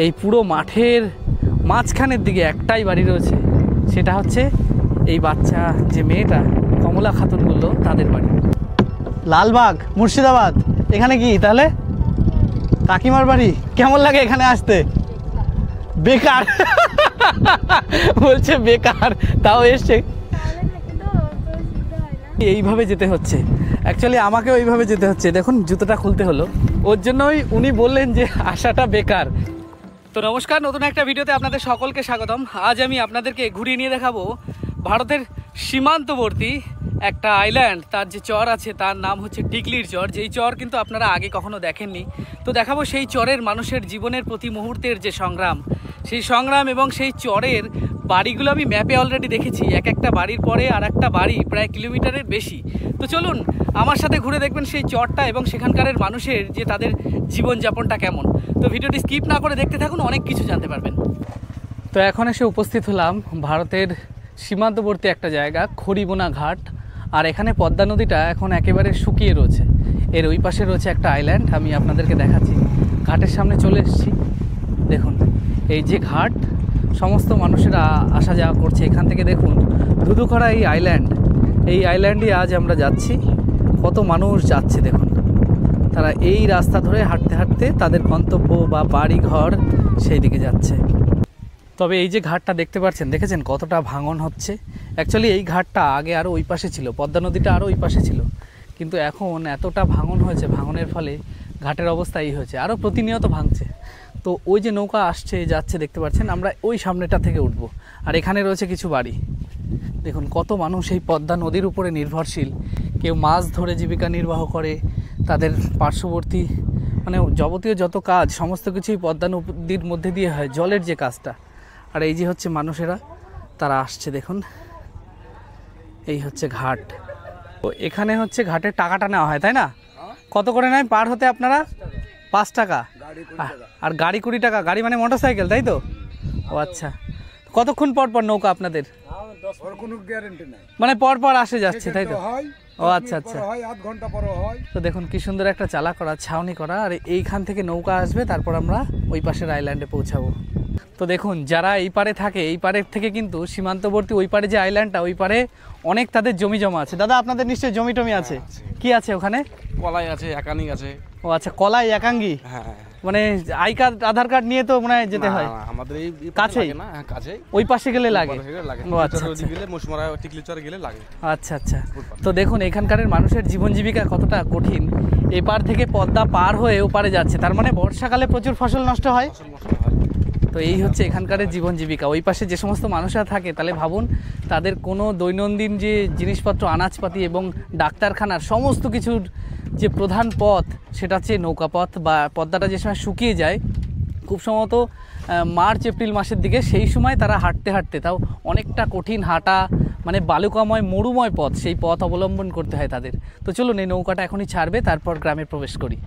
এই পুরো মাঠের মাঝখানের দিকে একটাই বাড়ি রয়েছে, সেটা হচ্ছে এই বাচ্চা যে মেয়েটা কমলা খাতুন বললো তাদের বাড়ি। লালবাগ মুর্শিদাবাদ, এখানে কি তাহলে কাকিমার বাড়ি? কেমন লাগে এখানে আসতে? বেকার বলছে বেকার, তাও এসছে। এইভাবে যেতে হচ্ছে, অ্যাকচুয়ালি আমাকেও এইভাবে যেতে হচ্ছে। দেখুন জুতোটা খুলতে হলো, ওর জন্যই উনি বললেন যে আসাটা বেকার। তো নমস্কার, নতুন একটা ভিডিওতে আপনাদের সকলকে স্বাগতম। আজ আমি আপনাদেরকে ঘুরিয়ে নিয়ে দেখাবো ভারতের সীমান্তবর্তী একটা আইল্যান্ড। তার যে চর আছে তার নাম হচ্ছে টিকলির চর, যেই চর কিন্তু আপনারা আগে কখনো দেখেননি। তো দেখাবো সেই চরের মানুষের জীবনের প্রতি মুহূর্তের যে সংগ্রাম, সেই সংগ্রাম এবং সেই চরের বাড়িগুলো আমি ম্যাপে অলরেডি দেখেছি। এক একটা বাড়ির পরে আর একটা বাড়ি প্রায় কিলোমিটারের বেশি। তো চলুন আমার সাথে ঘুরে দেখবেন সেই চরটা এবং সেখানকার মানুষের যে তাদের জীবনযাপনটা কেমন। তো ভিডিওটি স্কিপ না করে দেখতে থাকুন, অনেক কিছু জানতে পারবেন। তো এখন এসে উপস্থিত হলাম ভারতের সীমান্তবর্তী একটা জায়গা, খড়িবোনা ঘাট। আর এখানে পদ্মা নদীটা এখন একেবারে শুকিয়ে রয়েছে। এর ওই পাশে রয়েছে একটা আইল্যান্ড, আমি আপনাদেরকে দেখাচ্ছি। ঘাটের সামনে চলে এসেছি। দেখুন এই যে ঘাট, সমস্ত মানুষেরা আসা যাওয়া করছে এখান থেকে। দেখুন ধুধুকড়া এই আইল্যান্ড, এই আইল্যান্ডে আজ আমরা যাচ্ছি। কত মানুষ যাচ্ছে দেখুন, তারা এই রাস্তা ধরে হাঁটতে হাঁটতে তাদের গন্তব্য বা বাড়ি ঘর সেই দিকে যাচ্ছে। তবে এই যে ঘাটটা দেখতে পাচ্ছেন, দেখেছেন কতটা ভাঙন হচ্ছে। অ্যাকচুয়ালি এই ঘাটটা আগে আরও ওই পাশে ছিল, পদ্মা নদীটা আরও ওই পাশে ছিল, কিন্তু এখন এতটা ভাঙন হয়েছে, ভাঙনের ফলে ঘাটের অবস্থা এই হয়েছে, আরও প্রতিনিয়ত ভাঙছে। তো ওই যে নৌকা আসছে যাচ্ছে দেখতে পাচ্ছেন, আমরা ওই সামনেটা থেকে উঠব। আর এখানে রয়েছে কিছু বাড়ি। দেখুন কত মানুষ এই পদ্মা নদীর উপরে নির্ভরশীল। কেউ মাছ ধরে জীবিকা নির্বাহ করে, তাদের পার্শ্ববর্তী মানে যাবতীয় যত কাজ সমস্ত কিছুই পদ্মা নদীর মধ্যে দিয়ে হয়, জলের যে কাজটা। আর এই যে হচ্ছে মানুষেরা, তারা আসছে দেখুন। এই হচ্ছে ঘাট। তো এখানে হচ্ছে ঘাটের টাকাটা নেওয়া হয়, তাই না? কত করে নেয় পার হতে আপনারা? 5 টাকা। আর গাড়ি 20 টাকা। গাড়ি মানে মোটরসাইকেল, তাই তো? ও আচ্ছা। কতক্ষণ পর পর নৌকা আপনাদের? মানে পর পর আসে যাচ্ছে, তাই তো? ও আচ্ছা আচ্ছা। তো দেখুন কি সুন্দর একটা চালা করা, ছাউনি করা। আর এইখান থেকে নৌকা আসবে, তারপর আমরা ওই পাশের আইল্যান্ডে পৌঁছাবো। তো দেখুন যারা এই পারে থাকে, এই পারের থেকে কিন্তু সীমান্তবর্তী ওই পারে যে আইল্যান্ডটা, ওই পারে অনেক তাদের জমি জমা আছে। দাদা আপনাদের নিশ্চয়ই জমি টমি আছে? কি আছে ওখানে? কলাই আছে, একাঙ্গি আছে। ও আচ্ছা, কলাই একাঙ্গি। হ্যাঁ, মানে আই কার্ড আধার কার্ড নিয়ে তো মনে হয় যেতে হয়। আমাদের এই কাছেই না? হ্যাঁ কাছেই। ওই পাশে গেলে লাগে। ও আচ্ছা, ওই দিকে গেলে মুশমারা টিকলি চর গেলে লাগে। আচ্ছা আচ্ছা। তো দেখুন এখানকার মানুষের জীবন জীবিকা কতটা কঠিন। এপার থেকে পদ্মা পার হয়ে ওপারে যাচ্ছে, তার মানে বর্ষাকালে প্রচুর ফসল নষ্ট হয়। তো এই হচ্ছে এখানকার জীবন জীবিকা। ওই পাশে যে সমস্ত মানুষরা থাকে, তাহলে ভাবুন তাদের কোনো দৈনন্দিন যে জিনিসপত্র, আনাজপাতি এবং ডাক্তারখানার সমস্ত কিছুর যে প্রধান পথ, সেটা হচ্ছে নৌকাপথ। বা পদ্মাটা যে সময় শুকিয়ে যায়, খুব সম্ভবত মার্চ এপ্রিল মাসের দিকে, সেই সময় তারা হাঁটতে হাঁটতে, তাও অনেকটা কঠিন হাঁটা, মানে বালুকাময় মরুময় পথ, সেই পথ অবলম্বন করতে হয় তাদের। তো চলুন এই নৌকাটা এখনই ছাড়বে, তারপর গ্রামে প্রবেশ করি।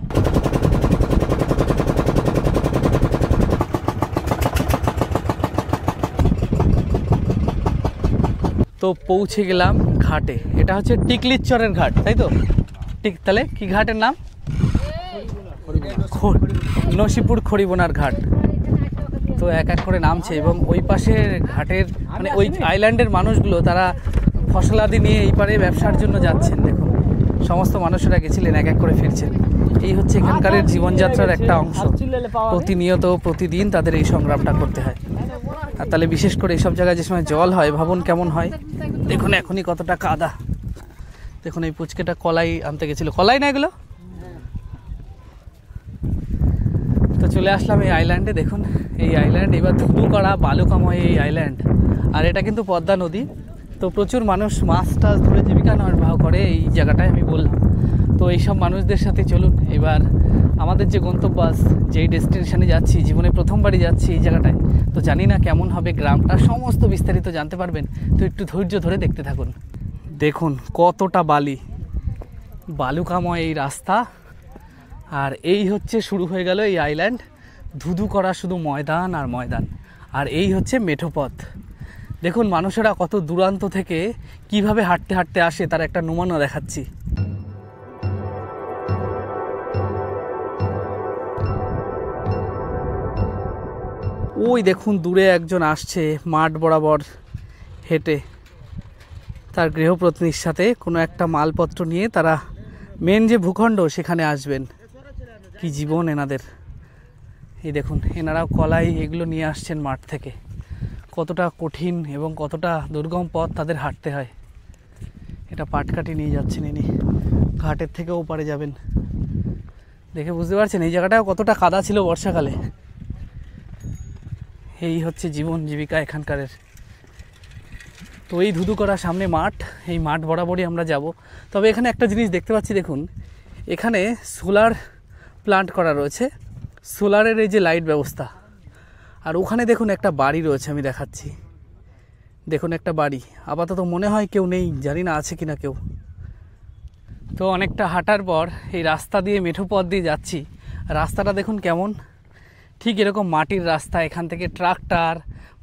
তো পৌঁছে গেলাম ঘাটে। এটা হচ্ছে টিকলির চরের ঘাট, তাই তো? তাহলে কি ঘাটের নাম? নসিপুর খড়িবোনার ঘাট। তো এক এক করে নামছে, এবং ওই পাশের ঘাটের মানে ওই আইল্যান্ডের মানুষগুলো তারা ফসলাদি নিয়ে এই পারে ব্যবসার জন্য যাচ্ছেন। দেখুন সমস্ত মানুষেরা গেছিলেন, এক এক করে ফিরছেন। এই হচ্ছে এখানকার জীবনযাত্রার একটা অংশ। প্রতিনিয়ত প্রতিদিন তাদের এই সংগ্রামটা করতে হয়। আর তাহলে বিশেষ করে এইসব জায়গায় যে সময় জল হয়, ভাবুন কেমন হয়। দেখুন এখনই কতটা কাদা। দেখুন এই পুচকেটা কলাই আনতে গেছিল, কলাই না এগুলো। তো চলে আসলাম এই আইল্যান্ডে। দেখুন এই আইল্যান্ড এবার ধুধুকড়া বালুকাময় এই আইল্যান্ড। আর এটা কিন্তু পদ্মা নদী। তো প্রচুর মানুষ মাছ টাছ ধরে জীবিকা নির্বাহ করে এই জায়গাটায়, আমি বললাম। তো এইসব মানুষদের সাথে চলুন এবার আমাদের যে গন্তব্য, যেই ডেস্টিনেশনে যাচ্ছি, জীবনে প্রথমবারই যাচ্ছি এই জায়গাটায়। তো জানি না কেমন হবে গ্রামটা, সমস্ত বিস্তারিত জানতে পারবেন। তো একটু ধৈর্য ধরে দেখতে থাকুন। দেখুন কতটা বালুকাময় এই রাস্তা। আর এই হচ্ছে শুরু হয়ে গেল এই আইল্যান্ড। ধুধুকড়া শুধু ময়দান আর ময়দান। আর এই হচ্ছে মেঠোপথ। দেখুন মানুষেরা কত দূরান্ত থেকে কিভাবে হাঁটতে হাঁটতে আসে, তার একটা নমুনা দেখাচ্ছি। ওই দেখুন দূরে একজন আসছে মাঠ বরাবর হেঁটে, তার গৃহপত্নীর সাথে কোনো একটা মালপত্র নিয়ে তারা মেন যে ভূখণ্ড সেখানে আসবেন। কি জীবন এনাদের! এই দেখুন এনারাও কলাই এগুলো নিয়ে আসছেন মাঠ থেকে। কতটা কঠিন এবং কতটা দুর্গম পথ তাদের হাঁটতে হয়। এটা পাটকাঠি নিয়ে যাচ্ছেন ইনি, ঘাটের থেকে ওপারে যাবেন। দেখে বুঝতে পারছেন এই জায়গাটাও কতটা কাদা ছিল বর্ষাকালে। এই হচ্ছে জীবন জীবিকা এখানকারের। তো এই ধুধু করা সামনে মাঠ, এই মাঠ বরাবরই আমরা যাব। তবে এখানে একটা জিনিস দেখতে পাচ্ছি, দেখুন এখানে সোলার প্লান্ট করা রয়েছে, সোলারের এই যে লাইট ব্যবস্থা। আর ওখানে দেখুন একটা বাড়ি রয়েছে, আমি দেখাচ্ছি। দেখুন একটা বাড়ি, আপাতত মনে হয় কেউ নেই, জানি না আছে কিনা কেউ। তো অনেকটা হাঁটার পর এই রাস্তা দিয়ে মেঠো পথ দিয়ে যাচ্ছি। রাস্তাটা দেখুন কেমন, ঠিক এরকম মাটির রাস্তা। এখান থেকে ট্রাক্টর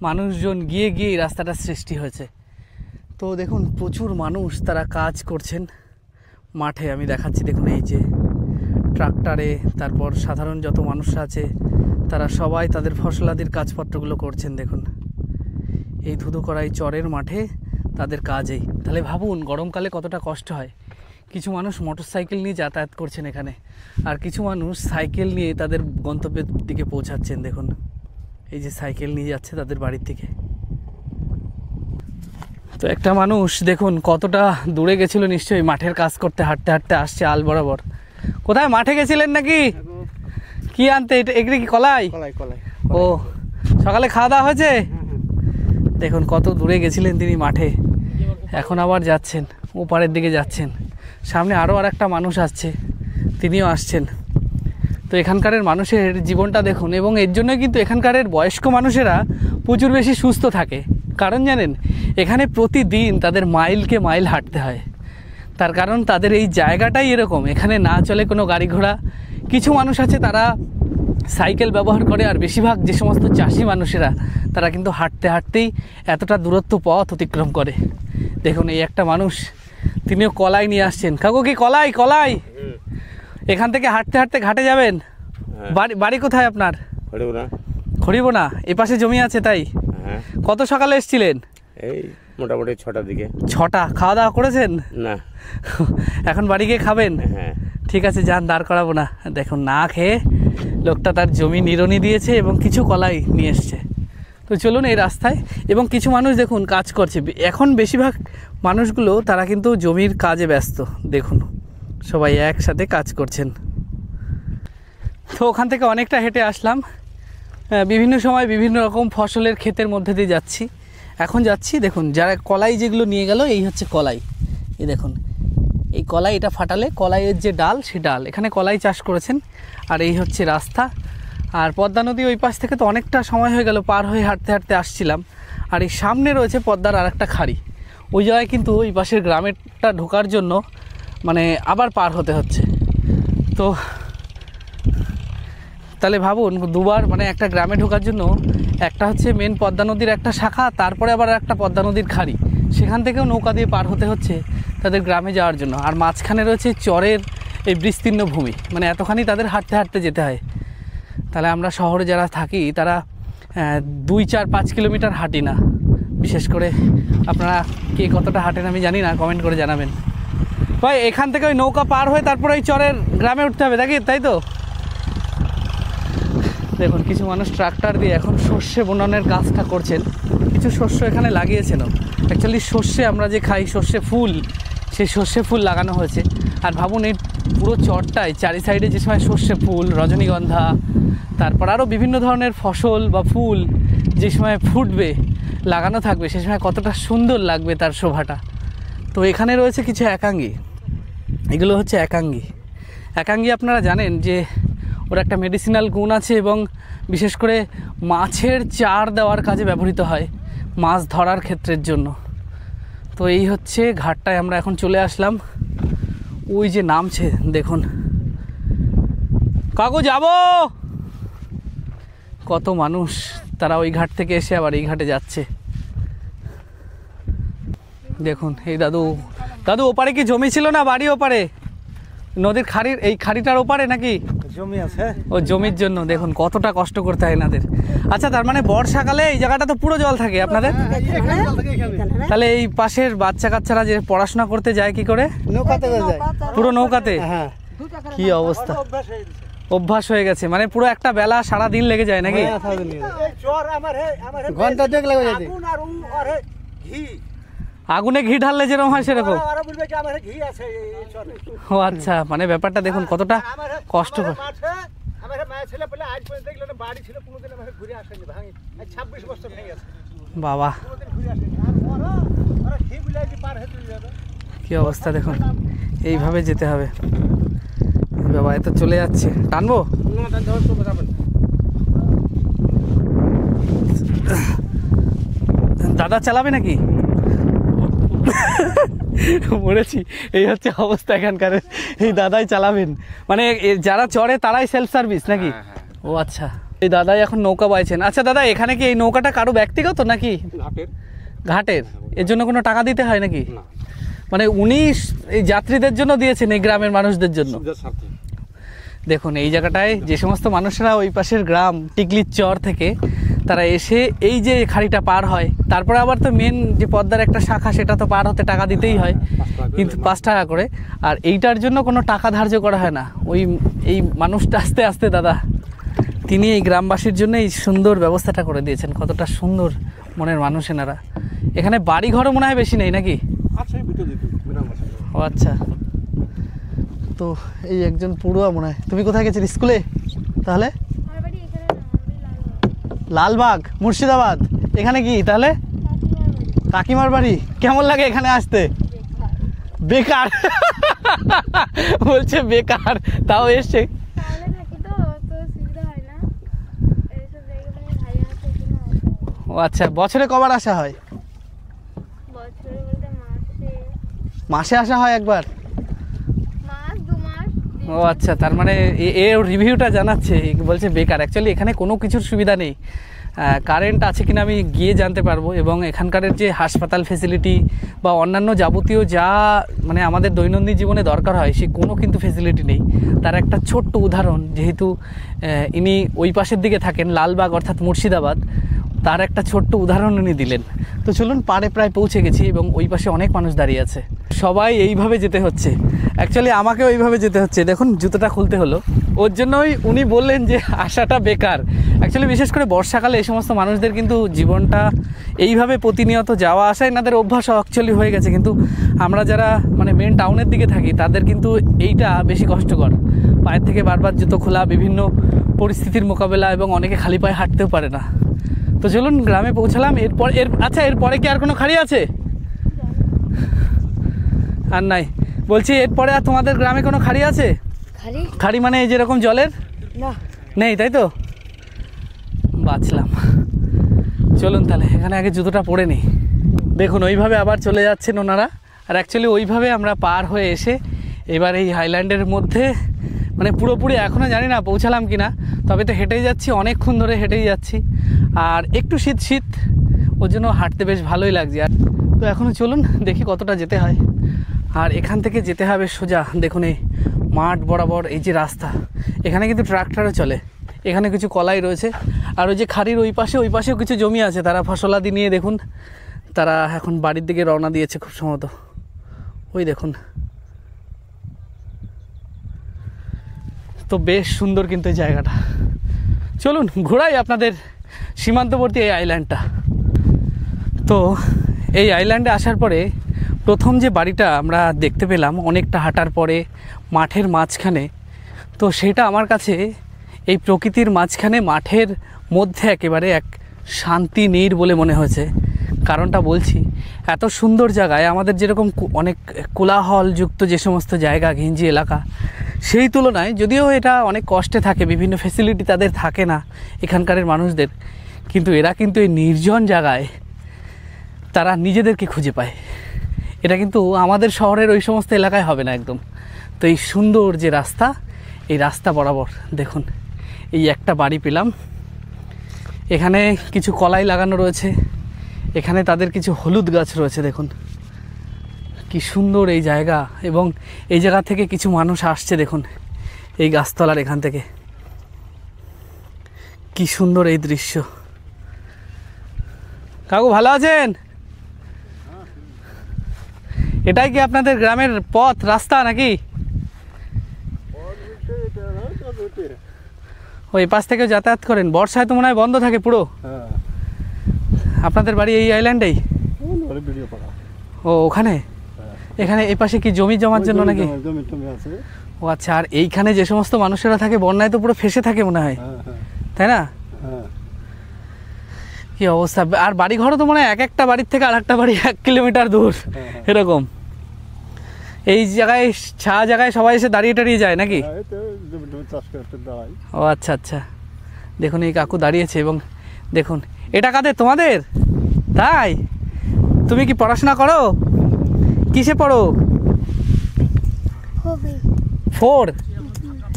মানুষজন গিয়ে গিয়ে এই রাস্তাটা সৃষ্টি হয়েছে। তো দেখুন প্রচুর মানুষ তারা কাজ করছেন মাঠে, আমি দেখাচ্ছি। দেখুন এই যে ট্রাক্টরে, তারপর সাধারণ যত মানুষরা আছে তারা সবাই তাদের ফসলাদির কাজপত্রগুলো করছেন। দেখুন এই ধুধু করা এই চরের মাঠে তাদের কাজেই। তাহলে ভাবুন গরমকালে কতটা কষ্ট হয়। কিছু মানুষ মোটরসাইকেল নিয়ে যাতায়াত করছেন এখানে, আর কিছু মানুষ সাইকেল নিয়ে তাদের গন্তব্যের দিকে পৌঁছাচ্ছেন। দেখুন এই যে সাইকেল নিয়ে যাচ্ছে তাদের বাড়ির থেকে। তো একটা মানুষ দেখুন কতটা দূরে গেছিল, নিশ্চয়ই মাঠের কাজ করতে, হাঁটতে হাঁটতে আসছে আল বরাবর। কোথায়, মাঠে গেছিলেন নাকি? কি আনতে? এগুলি কি কলাই? ও, সকালে খাওয়া দাওয়া হয়েছে? দেখুন কত দূরে গেছিলেন তিনি মাঠে, এখন আবার যাচ্ছেন ওপারের দিকে যাচ্ছেন। সামনে আরও আর একটা মানুষ আসছে, তিনিও আসছেন। তো এখানকারের মানুষের জীবনটা দেখুন, এবং এর জন্য কিন্তু এখানকারের বয়স্ক মানুষেরা প্রচুর বেশি সুস্থ থাকে। কারণ জানেন, এখানে প্রতিদিন তাদের মাইলকে মাইল হাঁটতে হয়। তার কারণ তাদের এই জায়গাটাই এরকম, এখানে না চলে কোনো গাড়ি ঘোড়া। কিছু মানুষ আছে তারা সাইকেল ব্যবহার করে, আর বেশিরভাগ যে সমস্ত চাষি মানুষেরা তারা কিন্তু হাঁটতে হাঁটতেই এতটা দূরত্ব পথ অতিক্রম করে। দেখুন এই একটা মানুষ, তিনিও কলাই নিয়ে আসছেন। কাকু কি কলাই? কলাই এখান থেকে হাঁটতে হাঁটতে ঘাটে যাবেন? বাড়ি কোথায় আপনার? খড়িবোনা। এই পাশে জমি আছে তাই? কত সকালে এসেছিলেন? এই মোটামুটি 6টার দিকে। 6টা। খাওয়া দাওয়া করেছেন? না, এখন বাড়ি গিয়ে খাবেন? হ্যাঁ। ঠিক আছে, যান, দাঁড় করাবো না। দেখুন না খেয়ে লোকটা তার জমি নিড়ানি দিয়েছে এবং কিছু কলাই নিয়ে এসছে। তো চলুন এই রাস্তায়। এবং কিছু মানুষ দেখুন কাজ করছে। এখন বেশিরভাগ মানুষগুলো তারা কিন্তু জমির কাজে ব্যস্ত। দেখুন সবাই একসাথে কাজ করছেন। তো ওখান থেকে অনেকটা হেঁটে আসলাম। বিভিন্ন সময় বিভিন্ন রকম ফসলের ক্ষেতের মধ্যে দিয়ে যাচ্ছি। এখন যাচ্ছি, দেখুন যারা কলাই যেগুলো নিয়ে গেল, এই হচ্ছে কলাই। এই দেখুন এই কলাই, এটা ফাটালে কলাইয়ের যে ডাল, সে ডাল এখানে কলাই চাষ করেছেন। আর এই হচ্ছে রাস্তা। আর পদ্মা নদী ওই পাশ থেকে তো অনেকটা সময় হয়ে গেল পার হয়ে হাঁটতে হাঁটতে আসছিলাম। আর এই সামনে রয়েছে পদ্মার আর একটা খাড়ি। ওই জায়গায় কিন্তু ওই পাশের গ্রামেরটা ঢোকার জন্য মানে আবার পার হতে হচ্ছে। তো তাহলে ভাবুন দুবার, মানে একটা গ্রামে ঢোকার জন্য একটা হচ্ছে মেন পদ্মা নদীর একটা শাখা, তারপরে আবার একটা পদ্মা নদীর খাড়ি, সেখান থেকেও নৌকা দিয়ে পার হতে হচ্ছে তাদের গ্রামে যাওয়ার জন্য। আর মাঝখানে রয়েছে চরের এই বিস্তীর্ণ ভূমি, মানে এতখানি তাদের হাঁটতে হাঁটতে যেতে হয়। তাহলে আমরা শহরে যারা থাকি তারা 2, 4, 5 কিলোমিটার হাঁটি না। বিশেষ করে আপনারা কে কতটা হাঁটেন আমি জানি না, কমেন্ট করে জানাবেন। ভাই এখান থেকে ওই নৌকা পার হয়ে তারপরে ওই চরের গ্রামে উঠতে হবে নাকি, তাই তো? দেখুন কিছু মানুষ ট্রাক্টর দিয়ে এখন সর্ষে বুননের কাজটা করছেন। কিছু শস্য এখানে লাগিয়েছেন। অ্যাকচুয়ালি সর্ষে আমরা যে খাই, সর্ষে ফুল, সেই সর্ষে ফুল লাগানো হয়েছে। আর ভাবুন এই পুরো চরটায় চারি সাইডে যে সময় সর্ষে ফুল, রজনীগন্ধা, তারপর আরও বিভিন্ন ধরনের ফসল বা ফুল যে সময় ফুটবে, লাগানো থাকবে, সে সময় কতটা সুন্দর লাগবে তার শোভাটা। তো এখানে রয়েছে কিছু একাঙ্গী। এগুলো হচ্ছে একাঙ্গী। একাঙ্গী আপনারা জানেন যে ওর একটা মেডিসিনাল গুণ আছে, এবং বিশেষ করে মাছের চার দেওয়ার কাজে ব্যবহৃত হয়, মাছ ধরার ক্ষেত্রের জন্য। তো এই হচ্ছে ঘাটটায় আমরা এখন চলে আসলাম। ওই যে নামছে দেখুন। কাকু যাবো? কত মানুষ, তারা ওই ঘাট থেকে এসে আবার এই ঘাটে যাচ্ছে। দেখুন এই দাদু, দাদু ওপারে কি জমি ছিল না বাড়ি ওপারে? নদীর খাড়ির এই খাড়িটার ওপারে নাকি জমি আছে। ও জমির জন্য দেখুন কতটা কষ্ট করতে হয় এনাদের। আচ্ছা, তার মানে বর্ষাকালে এই জায়গাটা তো পুরো জল থাকে আপনাদের? তাহলে এই পাশের বাচ্চা কাচ্চারা যে পড়াশোনা করতে যায় কি করে? নৌকাতে যায়। পুরো নৌকাতে? হ্যাঁ। কি অবস্থা, অভ্যাস হয়ে গেছে, মানে পুরো একটা বেলা সারা দিন লেগে যায় নাকি? ঘন্টা দেখ লাগে যায়। আগুনে ঘি ঢাললে যেরকম হয় সেরকম? ও আচ্ছা, মানে ব্যাপারটা দেখুন কতটা কষ্টকর। বাবা কি অবস্থা দেখুন, এইভাবে যেতে হবে। বাবা এত চলে যাচ্ছে, টানবো? দাদা চালাবে নাকি? মরেছি, এই হচ্ছে অবস্থা এখানকার। এই দাদাই চালাবেন, মানে যারা চড়ে তারাই সেলফ সার্ভিস নাকি? ও আচ্ছা, এই দাদাই এখন নৌকা বাইছেন। আচ্ছা দাদা, এখানে কি এই নৌকাটা কারো ব্যক্তিগত নাকি? ঘাটের। এর জন্য কোনো টাকা দিতে হয় নাকি? মানে উনি এই যাত্রীদের জন্য দিয়েছেন, এই গ্রামের মানুষদের জন্য। দেখুন এই জায়গাটায় যে সমস্ত মানুষরা ওই পাশের গ্রাম টিকলির চর থেকে তারা এসে এই যে খাড়িটা পার হয়, তারপরে আবার তো মেন যে পদ্মার একটা শাখা সেটা তো পার হতে টাকা দিতেই হয়, কিন্তু 5 টাকা করে। আর এইটার জন্য কোনো টাকা ধার্য করা হয় না। এই মানুষটা আস্তে আস্তে দাদা তিনি এই গ্রামবাসীর জন্য এই সুন্দর ব্যবস্থাটা করে দিয়েছেন। কতটা সুন্দর মনের মানুষ এনারা। এখানে বাড়ি ঘরও মনে হয় বেশি নেই নাকি? ও আচ্ছা, তো এই একজন পড়ুয়া মনে হয়। তুমি কোথায় গেছিলে স্কুলে? তাহলে লালবাগ, মুর্শিদাবাদ। এখানে কি তাহলে? কাকিমার বাড়ি। কেমন লাগে এখানে আসতে? বেকার বলছে বেকার, তাও এসছে। ও আচ্ছা, বছরে কবার আসা হয়? মাসে আসা হয় একবার? ও আচ্ছা, তার মানে এর রিভিউটা জানাচ্ছে, বলছে বেকার। অ্যাকচুয়ালি এখানে কোনো কিছুর সুবিধা নেই। কারেন্ট আছে কিনা আমি গিয়ে জানতে পারবো, এবং এখানকার যে হাসপাতাল ফেসিলিটি বা অন্যান্য যাবতীয় যা মানে আমাদের দৈনন্দিন জীবনে দরকার হয় সে কোনো কিন্তু ফেসিলিটি নেই। তার একটা ছোট্ট উদাহরণ, যেহেতু ইনি ওই পাশের দিকে থাকেন লালবাগ অর্থাৎ মুর্শিদাবাদ, তার একটা ছোট্ট উদাহরণ উনি দিলেন। তো চলুন, পাড়ে প্রায় পৌঁছে গেছি এবং ওই পাশে অনেক মানুষ দাঁড়িয়ে আছে। সবাই এইভাবে যেতে হচ্ছে, অ্যাকচুয়ালি আমাকেও এইভাবে যেতে হচ্ছে। দেখুন জুতোটা খুলতে হলো, ওর জন্যই উনি বললেন যে আসাটা বেকার। অ্যাকচুয়ালি বিশেষ করে বর্ষাকালে এই সমস্ত মানুষদের কিন্তু জীবনটা এইভাবে প্রতিনিয়ত যাওয়া আসা এনাদের অভ্যাস অ্যাকচুয়ালি হয়ে গেছে, কিন্তু আমরা যারা মানে মেন টাউনের দিকে থাকি তাদের কিন্তু এইটা বেশি কষ্টকর। পায়ের থেকে বারবার জুতো খোলা, বিভিন্ন পরিস্থিতির মোকাবেলা, এবং অনেকে খালি পায়ে হাঁটতেও পারে না। তো চলুন গ্রামে পৌঁছালাম। আচ্ছা এরপরে কি আর কোনো খাড়ি আছে? আর নাই বলছি, এরপরে আর তোমাদের গ্রামে কোনো খাড়ি আছে? খাড়ি মানে এই যেরকম জলের নেই, তাই তো? বাঁচলাম। চলুন তাহলে এখানে আগে জুতোটা পরে নিই। দেখুন ওইভাবে আবার চলে যাচ্ছেন ওনারা। আর অ্যাকচুয়ালি ওইভাবে আমরা পার হয়ে এসে এবার এই হাইল্যান্ডের মধ্যে মানে পুরোপুরি এখনও জানি না পৌঁছালাম কি না, তবে তো হেঁটেই যাচ্ছি, অনেকক্ষণ ধরে হেঁটেই যাচ্ছি। আর একটু শীত শীত, ওর জন্য হাঁটতে বেশ ভালোই লাগছে। আর তো এখনও চলুন দেখি কতটা যেতে হয়। আর এখান থেকে যেতে হবে সোজা, দেখুন এই মাঠ বরাবর এই যে রাস্তা, এখানে কিন্তু ট্রাক্টরও চলে। এখানে কিছু কলাই রয়েছে, আর ওই যে খাড়ির ওই পাশেও কিছু জমি আছে, তারা ফসলাদি নিয়ে দেখুন তারা এখন বাড়ির দিকে রওনা দিয়েছে খুব সম্ভবত। ওই দেখুন, তো বেশ সুন্দর কিন্তু এই জায়গাটা। চলুন ঘোরাই আপনাদের সীমান্তবর্তী এই আইল্যান্ডটা। তো এই আইল্যান্ডে আসার পরে প্রথম যে বাড়িটা আমরা দেখতে পেলাম অনেকটা হাঁটার পরে মাঠের মাঝখানে, তো সেটা আমার কাছে এই প্রকৃতির মাঝখানে মাঠের মধ্যে একেবারে এক শান্তি নীড় বলে মনে হয়েছে। কারণটা বলছি, এত সুন্দর জায়গায় আমাদের যেরকম অনেক কোলাহলযুক্ত যে সমস্ত জায়গা ঘিঞ্জি এলাকা, সেই তুলনায় যদিও এটা অনেক কষ্টে থাকে, বিভিন্ন ফেসিলিটি তাদের থাকে না এখানকার মানুষদের, কিন্তু এরা কিন্তু এই নির্জন জায়গায় তারা নিজেদেরকে খুঁজে পায়। এটা কিন্তু আমাদের শহরের ওই সমস্ত এলাকায় হবে না একদম। তো এই সুন্দর যে রাস্তা, এই রাস্তা বরাবর দেখুন এই একটা বাড়ি পেলাম। এখানে কিছু কলাই লাগানো রয়েছে, এখানে তাদের কিছু হলুদ গাছ রয়েছে দেখুন, কি সুন্দর এই জায়গা, এবং এই জায়গা থেকে কিছু মানুষ আসছে দেখুন, এই গাছতলার এখান থেকে। কি সুন্দর এই দৃশ্য। কাকু ভালো আছেন? এটাই কি আপনাদের গ্রামের পথ রাস্তা নাকি? ওই পাশ থেকে যাতায়াত করেন? বর্ষায় তো মনে হয় বন্ধ থাকে পুরো। আপনাদের বাড়ি এই আইল্যান্ডেই? ও ওখানে, এখানে এই পাশে কি জমি জমার জন্য নাকি? ও আচ্ছা। আর এইখানে যে সমস্ত মানুষেরা থাকে বন্যায় তো পুরো ফেসে থাকে মনে হয়, তাই না? কি অবস্থা। আর বাড়ি ঘরও তো মনে হয় এক একটা বাড়ির থেকে আর একটা বাড়ি 1 কিলোমিটার দূর এরকম। এই জায়গায় জায়গায় সবাই এসে দাঁড়িয়ে টাড়িয়ে যায় নাকি? ও আচ্ছা আচ্ছা। দেখুন এই কাকু দাঁড়িয়েছে, এবং দেখুন এটা কাদের? তোমাদের? তাই? তুমি কি পড়াশোনা করো? কিসে পড়ো? 4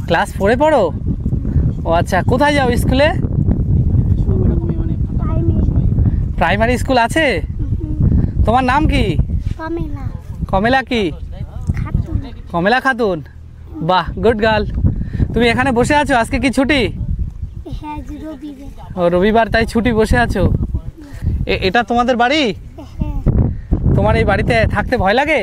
ক্লাস 4-এ পড়ো? ও আচ্ছা। কোথায় যাও স্কুলে? প্রাইমারি স্কুল আছে? তোমার নাম কি? কমলা কি? কমলা খাতুন। বাহ, গুড গার্ল। তুমি এখানে বসে আছো, আজকে কি ছুটি? ও রবিবার, তাই ছুটি বসে আছো। এটা তোমাদের বাড়ি? তোমার এই বাড়িতে থাকতে ভয় লাগে?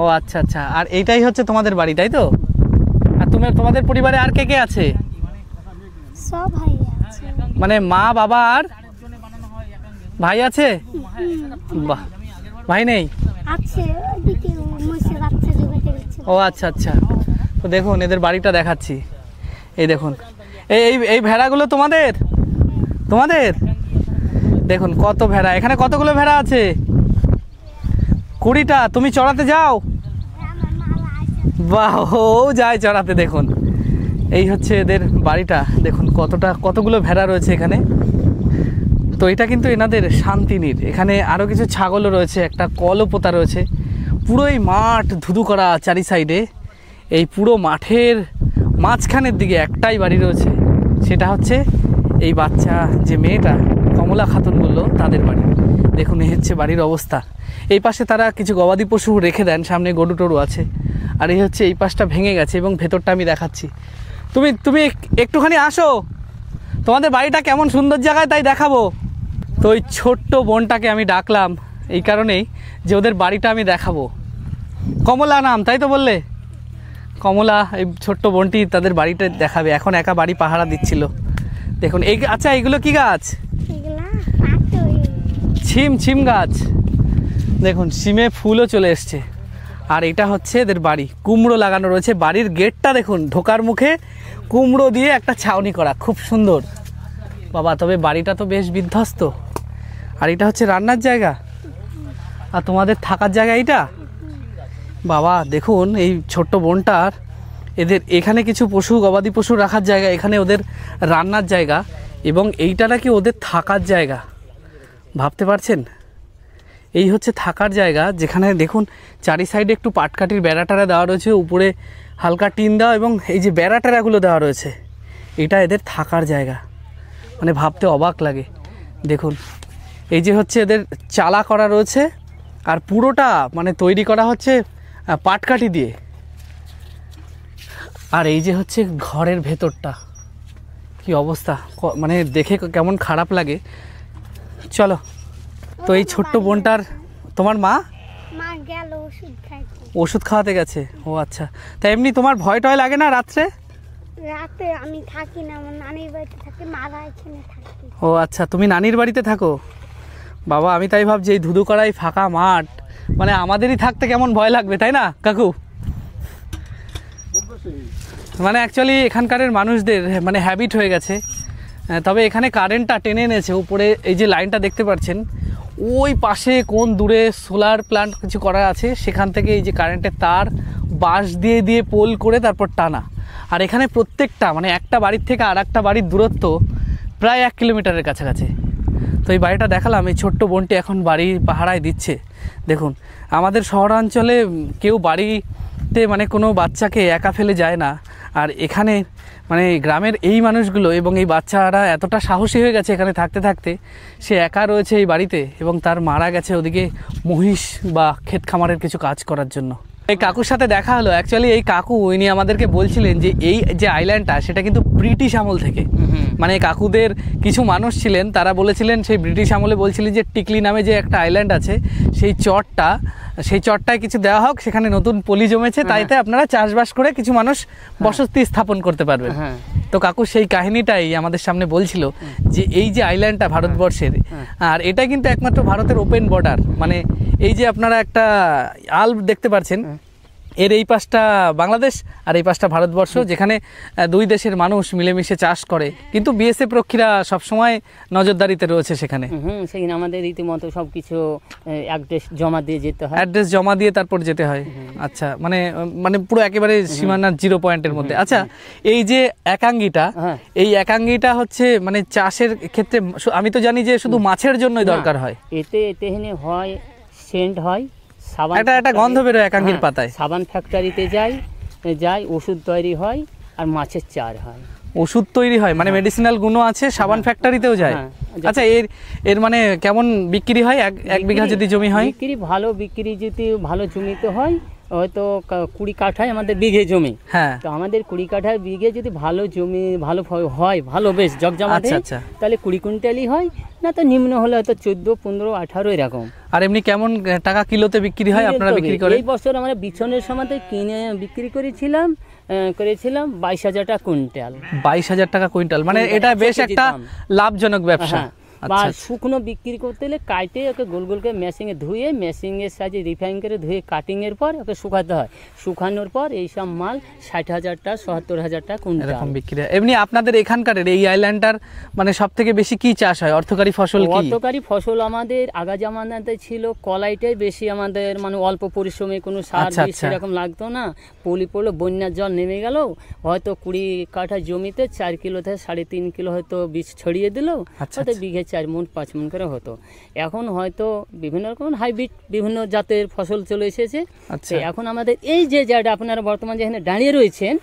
ও আচ্ছা আচ্ছা। আর এইটাই হচ্ছে তোমাদের বাড়ি, তাই তো? আর তোমাদের পরিবারে আর কে কে আছে? সব ভাই আছে, মানে মা বাবা আর ভাই আছে? বাহ, ভাই নেই? আছে ওইদিকে মোষের বাচ্চা জোগাতে গেছে। ও আচ্ছা আচ্ছা। তো দেখুন এদের বাড়িটা দেখাচ্ছি। এই দেখুন, এই এই ভেড়াগুলো তোমাদের? তোমাদের? দেখুন কত ভেড়া। এখানে কতগুলো ভেড়া আছে? 20টা। তুমি চড়াতে যাও? বাহ, ও যায় চড়াতে। দেখুন এই হচ্ছে এদের বাড়িটা। দেখুন কতগুলো ভেড়া রয়েছে এখানে। তো এটা কিন্তু এনাদের শান্তিনীর। এখানে আরও কিছু ছাগলও রয়েছে, একটা কলও পোতা রয়েছে। পুরো এই মাঠ ধুধু করা চারি সাইডে। এই পুরো মাঠের মাঝখানের দিকে একটাই বাড়ি রয়েছে, সেটা হচ্ছে এই বাচ্চা যে মেয়েটা কমলা খাতুন বললো তাদের বাড়ি। দেখুন এই হচ্ছে বাড়ির অবস্থা। এই পাশে তারা কিছু গবাদি পশু রেখে দেন, সামনে গরু টরু আছে। আর এই হচ্ছে এই পাশটা ভেঙে গেছে, এবং ভেতরটা আমি দেখাচ্ছি। তুমি একটুখানি আসো, তোমাদের বাড়িটা কেমন সুন্দর জায়গায় তাই দেখাবো। তো ওই ছোট্ট বোনটাকে আমি ডাকলাম এই কারণেই যে ওদের বাড়িটা আমি দেখাবো। কমলা নাম, তাই তো বললে? কমলা, এই ছোট্ট বোনটি তাদের বাড়িটা দেখাবে। এখন একা বাড়ি পাহারা দিচ্ছিল। দেখুন এই, আচ্ছা এইগুলো কি গাছ? ছিম গাছ। দেখুন সিমে ফুলও চলে এসছে। আর এটা হচ্ছে এদের বাড়ি। কুমড়ো লাগানো রয়েছে। বাড়ির গেটটা দেখুন, ঢোকার মুখে কুমড়ো দিয়ে একটা ছাউনি করা, খুব সুন্দর। বাবা, তবে বাড়িটা তো বেশ বিধ্বস্ত। আর এটা হচ্ছে রান্নার জায়গা, আর তোমাদের থাকার জায়গা এইটা। বাবা দেখুন এই ছোট্ট বোনটার, এদের এখানে কিছু গবাদি পশু রাখার জায়গা, এখানে ওদের রান্নার জায়গা, এবং এইটা নাকি ওদের থাকার জায়গা। ভাবতে পারছেন? এই হচ্ছে থাকার জায়গা, যেখানে দেখুন চারি সাইডে একটু পাটকাঠির বেড়াটারা দেওয়া রয়েছে, উপরে হালকা টিন দেওয়া, এবং এই যে বেড়াটারাগুলো দেওয়া রয়েছে, এটা এদের থাকার জায়গা। মানে ভাবতে অবাক লাগে। দেখুন এই যে হচ্ছে এদের চালা করা রয়েছে, আর পুরোটা মানে তৈরি করা হচ্ছে পাটকাঠি দিয়ে। আর এই যে হচ্ছে ঘরের ভেতরটা, কি অবস্থা, মানে দেখে কেমন খারাপ লাগে। চলো। তো এই ছোট্ট বোনটার, তোমার মা গেল ওষুধ খাইতে। ওষুধ খাওয়াতে গেছে? ও আচ্ছা। তা এমনি তোমার ভয় টয় লাগে না রাত্রে? রাতে আমি থাকি না, আমার নানির বাড়িতে থাকি, মারা এখানে থাকি। ও আচ্ছা, তুমি নানির বাড়িতে থাকো? বাবা, আমি তাই ভাবছি এই ধুধু করাই ফাঁকা মাঠ, মানে আমাদেরই থাকতে কেমন ভয় লাগবে, তাই না কাকু? মানে অ্যাকচুয়ালি এখানকার মানুষদের মানে হ্যাবিট হয়ে গেছে। তবে এখানে কারেন্টটা টেনে এনেছে উপরে, এই যে লাইনটা দেখতে পাচ্ছেন, ওই পাশে কোন দূরে সোলার প্ল্যান্ট কিছু করা আছে, সেখান থেকে এই যে কারেন্টের তার বাঁশ দিয়ে পোল করে তারপর টানা। আর এখানে প্রত্যেকটা মানে একটা বাড়ির থেকে আর একটা বাড়ির দূরত্ব প্রায় 1 কিলোমিটারের কাছাকাছি। তো এই বাড়িটা দেখালাম। এই ছোট্ট বোনটি এখন বাড়ি পাহারায় দিচ্ছে। দেখুন আমাদের শহরাঞ্চলে কেউ বাড়িতে মানে কোনো বাচ্চাকে একা ফেলে যায় না, আর এখানে মানে গ্রামের এই মানুষগুলো এবং এই বাচ্চারা এতটা সাহসী হয়ে গেছে এখানে থাকতে থাকতে, সে একা রয়েছে এই বাড়িতে এবং তার মারা গেছে ওদিকে মহিষ বা ক্ষেত খামারের কিছু কাজ করার জন্য। এই কাকুর সাথে দেখা হলো। অ্যাকচুয়ালি এই কাকু ইনি আমাদেরকে বলছিলেন যে এই যে আইল্যান্ডটা সেটা কিন্তু ব্রিটিশ আমল থেকে, মানে কাকুদের কিছু মানুষ ছিলেন তারা বলেছিলেন সেই ব্রিটিশ আমলে বলছিলেন যে টিকলি নামে যে একটা আইল্যান্ড আছে সেই চটটায় কিছু দেওয়া হোক, সেখানে নতুন পলি জমেছে, তাইতে আপনারা চাষবাস করে কিছু মানুষ বসতি স্থাপন করতে পারবেন। তো কাকু সেই কাহিনীটাই আমাদের সামনে বলছিল যে এই যে আইল্যান্ডটা ভারতবর্ষের, আর এটা কিন্তু একমাত্র ভারতের ওপেন বর্ডার, মানে এই যে আপনারা একটা আল্প দেখতে পাচ্ছেন, এর এই পাশটা বাংলাদেশ আর এই পাশটা ভারতবর্ষ, যেখানে দুই দেশের মানুষ মিলেমিশে চাষ করে, কিন্তু বিএসএফ রক্ষীরা সবসময় নজরদারিতে রয়েছে সেখানে। সেখানে আমাদের রীতিমতো সবকিছু অ্যাড্রেস জমা দিয়ে যেতে হয়, অ্যাড্রেস জমা দিয়ে তারপর যেতে হয়। আচ্ছা, মানে পুরো একেবারে সীমানার 0 পয়েন্টের মধ্যে। আচ্ছা, এই যে একাঙ্গিটা, এই একাঙ্গিটা হচ্ছে মানে চাষের ক্ষেত্রে আমি তো জানি যে শুধু মাছের জন্যই দরকার হয়। এতে হয় সেন্ট হয়, একটা গন্ধ বেরোয় একাঙ্গির পাতায়। সাবান ফ্যাক্টরিতে যাই ওষুধ তৈরি হয় আর মাছের চার হয়। ওষুধ তৈরি হয় মানে মেডিসিনাল গুণও আছে, সাবান ফ্যাক্টরিতেও যায়। আচ্ছা, এর মানে কেমন বিক্রি হয় এক বিঘা যদি জমি হয়? বিক্রি যদি ভালো জমিতে হয় হয়তো 20 কাঠায় আমাদের বিঘে জমি। হ্যাঁ, তো আমাদের 20 কাঠায় বিঘে যদি ভালো জমি ভালো হয়, ভালো বেশ জগজমাটে, তাহলে 20 কুইন্টালই হয়, না তো নিম্ন হলে হয়তো 14, 15, 18 এরকম। আর এমনি কেমন টাকা কিলোতে বিক্রি হয় আপনারা বিক্রি করেন? এই বছর আমরা বিছনের সময় কিনে বিক্রি করেছিলাম 22,000 টাকা কুইন্টাল। 22,000 টাকা কুইন্টাল, মানে এটা বেশ একটা লাভজনক ব্যবসা। বা শুকনো বিক্রি করতে হলে কাটে ওকে গোল গোল করে মেশিনে ধুয়ে, মেশিনের সাহায্যে রিফাইন করে ধুয়ে কাটিংয়ের পর ওকে শুকাতে হয়। শুকানোর পর এইসব মাল 60,000 টাকা 70,000 টাকা কুইন্টাল বিক্রি হয়। এমনি আপনাদের এখানকার এই আইল্যান্ডটার মানে সব থেকে বেশি কি চাষ হয়? অর্থকারী ফসল কি? অর্থকারী ফসল আমাদের আগা জামানাতে ছিল কলাইটাই বেশি আমাদের, মানে অল্প পরিশ্রমে কোনো সার বিষ সেরকম লাগতো না। পলি পড়লো, বন্যার জল নেমে গেল, হয়তো 20 কাঠা জমিতে 4 কিলো থেকে 3.5 কিলো হয়তো বীজ ছড়িয়ে দিল, হয়তো বিঘে 4 মণ 5 মণ করে হতো। এখন হয়তো বিভিন্ন রকম হাইব্রিড বিভিন্ন জাতের ফসল চলে এসেছে। এখন আমাদের এই যে জায়গাটা আপনারা বর্তমান যেখানে দাঁড়িয়ে রয়েছেন,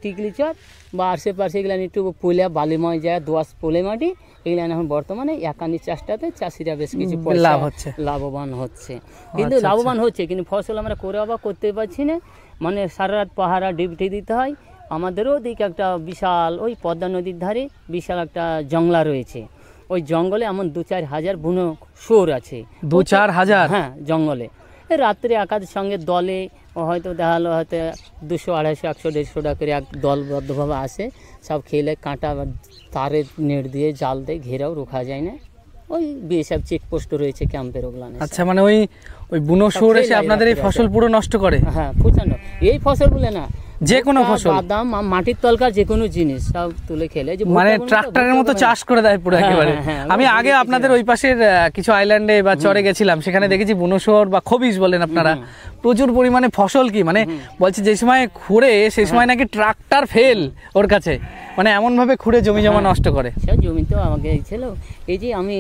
টিকলি চর বা আশেপাশে এগুলো একটু পোলা বালিময় জায়গা, দোয়াশ পোলে মাটি, এগুলো এখন বর্তমানে একানি চাষটাতে চাষিরা বেশ কিছু লাভবান হচ্ছে। কিন্তু লাভবান হচ্ছে, কিন্তু ফসল আমরা করে অবাক করতে পারছি না, মানে সারা রাত পাহারা ডিউটি দিতে হয়। আমাদেরও দিকে একটা বিশাল ওই পদ্মা নদীর ধারে বিশাল একটা জংলা রয়েছে, ওই জঙ্গলে এমন 2-4 হাজার বুনো শুয়োর আছে। 2-4 হাজার? হ্যাঁ, জঙ্গলে রাত্রে একাদের সঙ্গে দলে হয়তো দেখা হলো হয়তো 200, 250, 100, 150 টাকা করে এক দলবদ্ধভাবে আসে, সব খেলে কাঁটা তারের নেট দিয়ে জাল দিয়ে ঘেরাও রোখা যায় না। ওই বিএসএফ চেকপোস্ট রয়েছে ক্যাম্পের ওগুলানে। আচ্ছা, মানে ওই বুনো শুয়োর এসে আপনাদের এই ফসল পুরো নষ্ট করে? হ্যাঁ, প্রচন্ড। এই ফসল বলে না, যে কোনো ফসল, বাদাম, মাটির তলকার যে কোনো জিনিস সব তুলে খেলে, মানে ট্রাক্টরের মতো চাষ করে দেয় পুরো একেবারে। আমি আগে আপনাদের ওই পাশের কিছু আইল্যান্ডে বা চরে গেছিলাম, সেখানে দেখেছি বুনো শুয়োর বা খবিস বলেন আপনারা, প্রচুর পরিমাণে ফসল কি মানে বলছে যে সময় খুঁড়ে সেই সময় নাকি ট্রাক্টর ফেল ওর কাছে, মানে এমন ভাবে খুঁড়ে জমি জমা নষ্ট করে। সে জমি তো আমাকে ছিল, এই যে আমি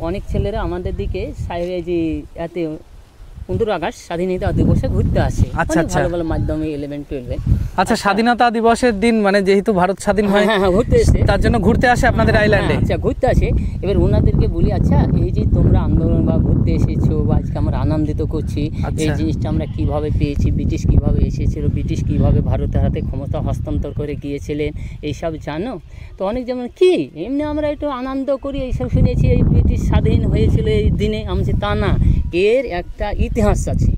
অনেক ছেলেরা আমাদের দিকে এই যে এতে 15 আগস্ট স্বাধীনতা দিবসে ঘুরতে আসে। আচ্ছা, ভালো ভালো মাধ্যমে 11, 12। আচ্ছা, স্বাধীনতা দিবসের দিন মানে যেহেতু ভারত স্বাধীন হয়, ঘুরতে এসে তার জন্য ঘুরতে আসে আপনাদের আইল্যান্ডে। আচ্ছা, ঘুরতে আসে। এবার ওনাদেরকে বলি, আচ্ছা এই যে তোমরা আন্দোলন বা ঘুরতে এসেছো বা আজকে আমরা আনন্দিত করছি, এই জিনিসটা আমরা কিভাবে পেয়েছি, ব্রিটিশ কিভাবে এসেছিল, ব্রিটিশ কিভাবে ভারতের হাতে ক্ষমতা হস্তান্তর করে গিয়েছিলেন, এইসব জানো তো? অনেক যেমন কি এমনি আমরা একটু আনন্দ করি, এইসব শুনেছি এই ব্রিটিশ স্বাধীন হয়েছিল এই দিনে, আমি তা না, এর একটা ইতিহাস আছে।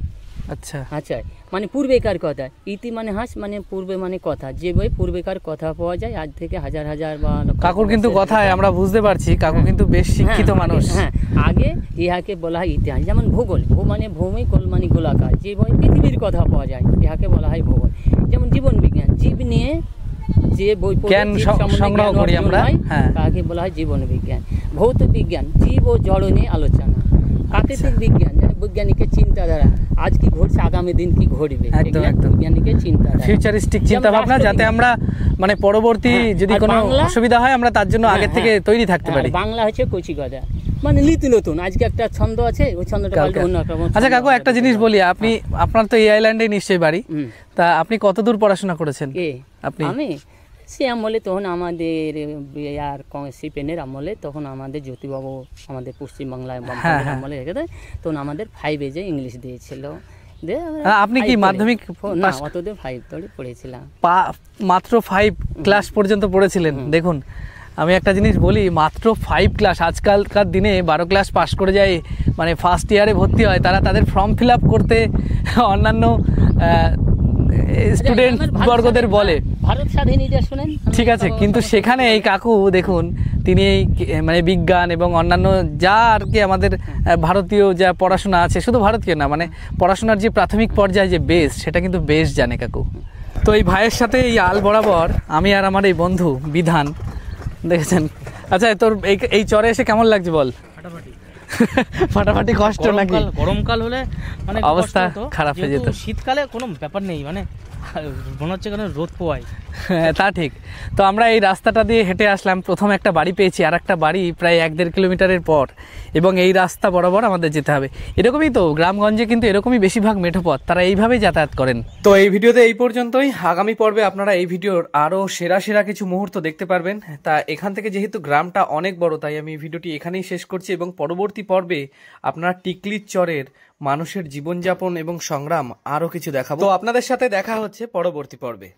আচ্ছা আচ্ছা, মানে পূর্বেকার কথা, ইতি মানে হাস মানে পূর্বে মানে কথা, যে বই পূর্বেকার কথা পাওয়া যায় আজ থেকে হাজার হাজার বা কাকুর কিন্তু কথায় আমরা বুঝতে পারছি কাকু কিন্তু বেশ শিক্ষিত মানুষ। হ্যাঁ, আগে ইহাকে বলা হয় ইতিহাস। যেমন ভূগোল, ভূ মানে ভূমি, কল মানে গোলাকার, যে বই পৃথিবীর কথা পাওয়া যায় ইহাকে বলা হয় ভূগোল। যেমন জীবন বিজ্ঞান, জীব নিয়ে যে বই সংগ্রহ করি আমরা তাকে বলা হয় জীবন বিজ্ঞান। ভৌত বিজ্ঞান, জীব ও জড় নিয়ে আলোচনা। প্রাকৃতিক বিজ্ঞান, বৈজ্ঞানিকের চিন্তাধারা, আজ কি ঘটছে আগামী দিন কি ঘটবে, বৈজ্ঞানিকের চিন্তাধারা, ফিউচারিস্টিক চিন্তা ভাবনা, যাতে আমরা মানে পরবর্তী যদি কোনো অসুবিধা হয় আমরা তার জন্য আগে থেকে তৈরি থাকতে পারি। বাংলা হচ্ছে কচি কথা, মানে নীতি নতুন আজকে একটা ছন্দ আছে, ওই ছন্দটা কালকে। পাল্টে অন্য একটা আচ্ছা কাকু, একটা জিনিস বলি, আপনি আপনার তো এই আইল্যান্ডে নিশ্চয়ই বাড়ি, তা আপনি কতদূর পড়াশোনা করেছেন? কে আপনি? আমি সে আমলে তখন আমাদের আর সিপেনের আমলে তখন আমাদের জ্যোতিবাবু আমাদের পশ্চিমবাংলায় আমলে রেখে দেয়, তখন আমাদের 5 যে ইংলিশ দিয়েছিল। আপনি কি মাধ্যমিক না অতদূর 5 ধরে পড়েছিলাম, মাত্র 5 ক্লাস পর্যন্ত পড়েছিলেন? দেখুন আমি একটা জিনিস বলি, মাত্র 5 ক্লাস, আজকালকার দিনে 12 ক্লাস পাশ করে যায় মানে ফার্স্ট ইয়ারে ভর্তি হয়, তারা তাদের ফর্ম ফিল আপ করতে অন্যান্য স্টুডেন্ট বর্গদের বলে ভারত স্বাধীনিতা শুনেন। ঠিক আছে, কিন্তু সেখানে এই কাকু দেখুন, তিনি এই মানে বিজ্ঞান এবং অন্যান্য যা আর কি আমাদের ভারতীয় যা পড়াশোনা আছে, শুধু ভারতীয় না, মানে পড়াশোনার যে প্রাথমিক পর্যায়ে যে বেস, সেটা কিন্তু বেশ জানে কাকু। তো এই ভাইয়ের সাথে এই আল বরাবর আমি আর আমার এই বন্ধু বিধান, দেখেছেন। আচ্ছা তোর এই চরে এসে কেমন লাগছে বল? ফাটাফাটি কষ্ট নাকি? গরমকাল হলে মানে অবস্থা খারাপ হয়ে যেত, শীতকালে কোনো ব্যাপার নেই, মানে মনে হচ্ছে কেন রোদ পোয়ায়। হ্যাঁ তা ঠিক। তো আমরা এই রাস্তাটা দিয়ে হেঁটে আসলাম, প্রথম একটা বাড়ি পেয়েছি, আর একটা বাড়ি প্রায় 1-1.5 কিলোমিটারের পর, এবং এই রাস্তা বরাবর আমাদের যেতে হবে। এরকমই তো গ্রামগঞ্জে কিন্তু এরকমই বেশিরভাগ মেঠোপথ, তারা এইভাবেই যাতায়াত করেন। তো এই ভিডিওতে এই পর্যন্তই। আগামী পর্বে আপনারা এই ভিডিওর আরও সেরা সেরা কিছু মুহূর্ত দেখতে পারবেন। তা এখান থেকে যেহেতু গ্রামটা অনেক বড়, তাই আমি ভিডিওটি এখানেই শেষ করছি, এবং পরবর্তী পর্বে আপনারা টিকলির চরের মানুষের জীবনযাপন এবং সংগ্রাম আরও কিছু দেখাবো। তো আপনাদের সাথে দেখা হচ্ছে পরবর্তী পর্বে।